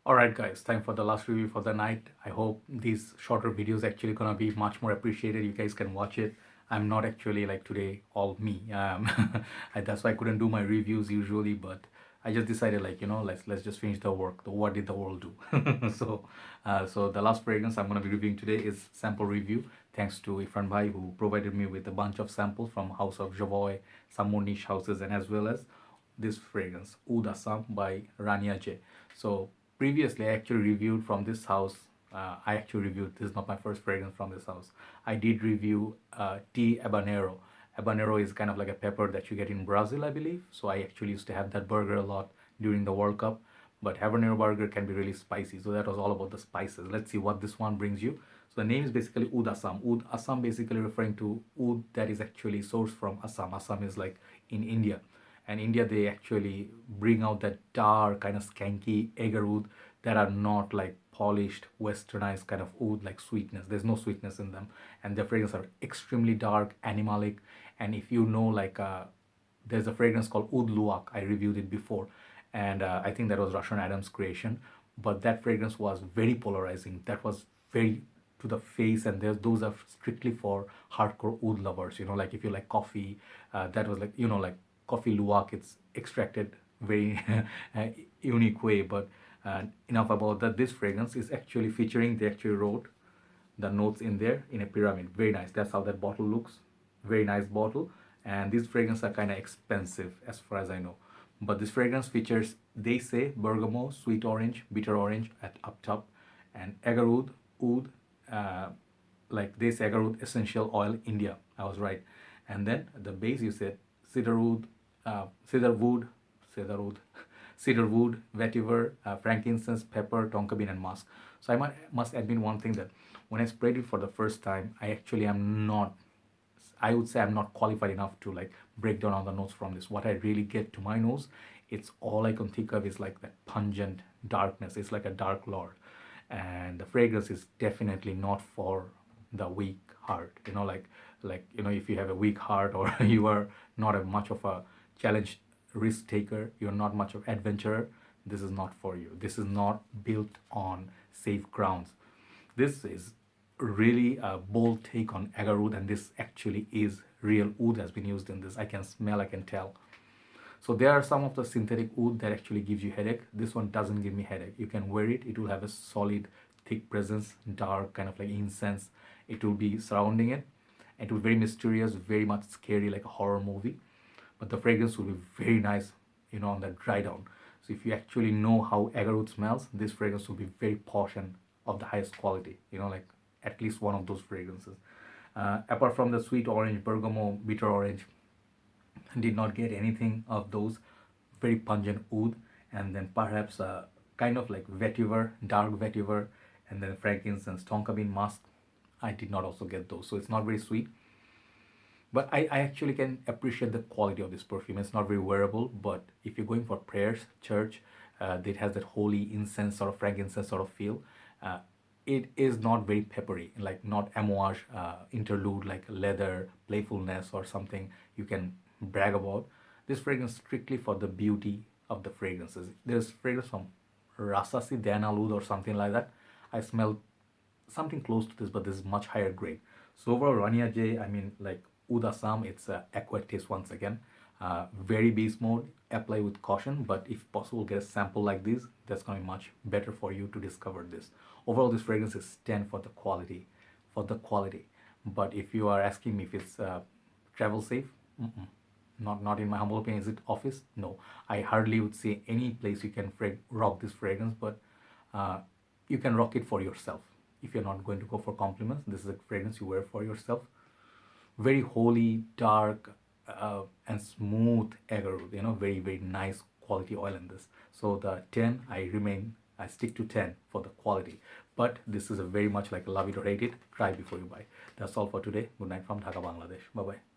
Alright guys, time for the last review for the night. I hope these shorter videos actually gonna be much more appreciated. You guys can watch it. I'm not actually like today all me. That's why I couldn't do my reviews usually, but I just decided like let's just finish the work. What did the world do? So the last fragrance I'm gonna be reviewing today is sample review. Thanks to Ifran Bhai who provided me with a bunch of samples from House of Javoy, some more niche houses, and as well as this fragrance Oud Assam by Rania J. So previously I actually reviewed from this house. I actually reviewed, this is not my first fragrance from this house. I did review tea habanero. Habanero is kind of like a pepper that you get in Brazil, I believe. So I actually used to have that burger a lot during the World Cup. But habanero burger can be really spicy. So that was all about the spices. Let's see what this one brings you. So the name is basically Oud Assam. Oud Assam basically referring to oud that is actually sourced from Assam. Assam is like in India. And India, they actually bring out that dark, kind of skanky agarwood that are not like polished, westernized kind of oud, like sweetness. There's no sweetness in them. And the fragrances are extremely dark, animalic. And if you know, like, there's a fragrance called Oud Luwak. I reviewed it before. And I think that was Russian Adam's creation. But that fragrance was very polarizing. That was very to the face, and those are strictly for hardcore oud lovers. Like if you like coffee, that was like like coffee luwak. It's extracted very uh, unique way. But enough about that. This fragrance is actually featuring. They actually wrote the notes in there in a pyramid. Very nice. That's how that bottle looks. Very nice bottle. And these fragrances are kind of expensive as far as I know. But this fragrance features, they say, bergamot, sweet orange, bitter orange at up top, and agarwood, oud, uh, like they say agarwood essential oil, India. I was right. And then the base you said cedarwood, cedarwood, cedarwood, cedarwood, vetiver, frankincense, pepper, tonka bean, and musk. So must admit one thing, that when I sprayed it for the first time, I actually am not, I would say I'm not qualified enough to like break down all the notes from this. What I really get to my nose, it's all I can think of is like that pungent darkness. It's like a dark lord. And the fragrance is definitely not for the weak heart. If you have a weak heart, or you are not a much of a challenge risk taker, you're not much of adventurer, this is not for you. This is not built on safe grounds. This is really a bold take on agarwood, and this actually is real oud has been used in this. I can smell, I can tell. So there are some of the synthetic oud that actually gives you headache. This one doesn't give me headache. You can wear it. It will have a solid, thick presence, dark, kind of like incense. It will be surrounding it. It will be very mysterious, very much scary, like a horror movie. But the fragrance will be very nice, on the dry down. So if you actually know how agarwood smells, this fragrance will be very posh and of the highest quality. Like at least one of those fragrances. Apart from the sweet orange, bergamot, bitter orange, did not get anything of those. Very pungent oud, and then perhaps kind of like vetiver, dark vetiver, and then frankincense, tonka bean, musk. I did not also get those, so it's not very sweet. But I actually can appreciate the quality of this perfume. It's not very wearable, but if you're going for prayers, church, it has that holy incense sort of frankincense sort of feel. It is not very peppery, like not amouage interlude like leather, playfulness, or something you can brag about. This fragrance strictly for the beauty of the fragrances. There's fragrance from Rasasi Danalud or something like that. I smell something close to this, but this is much higher grade. So overall, Rania J, I mean, like Oud Assam, it's aqua taste once again. Very base mode, apply with caution, but if possible, get a sample like this. That's going to be much better for you to discover this. Overall, this fragrance is 10 for the quality, But if you are asking me if it's travel safe, not in my humble opinion. Is it office? No, I hardly would say any place you can rock this fragrance, but you can rock it for yourself. If you're not going to go for compliments, this is a fragrance you wear for yourself. Very holy, dark, and smooth agarwood. Very very nice quality oil in this. So the 10, I stick to 10 for the quality. But this is a very much like love it or hate it. Try before you buy. That's all for today. Good night from Dhaka, Bangladesh. Bye bye.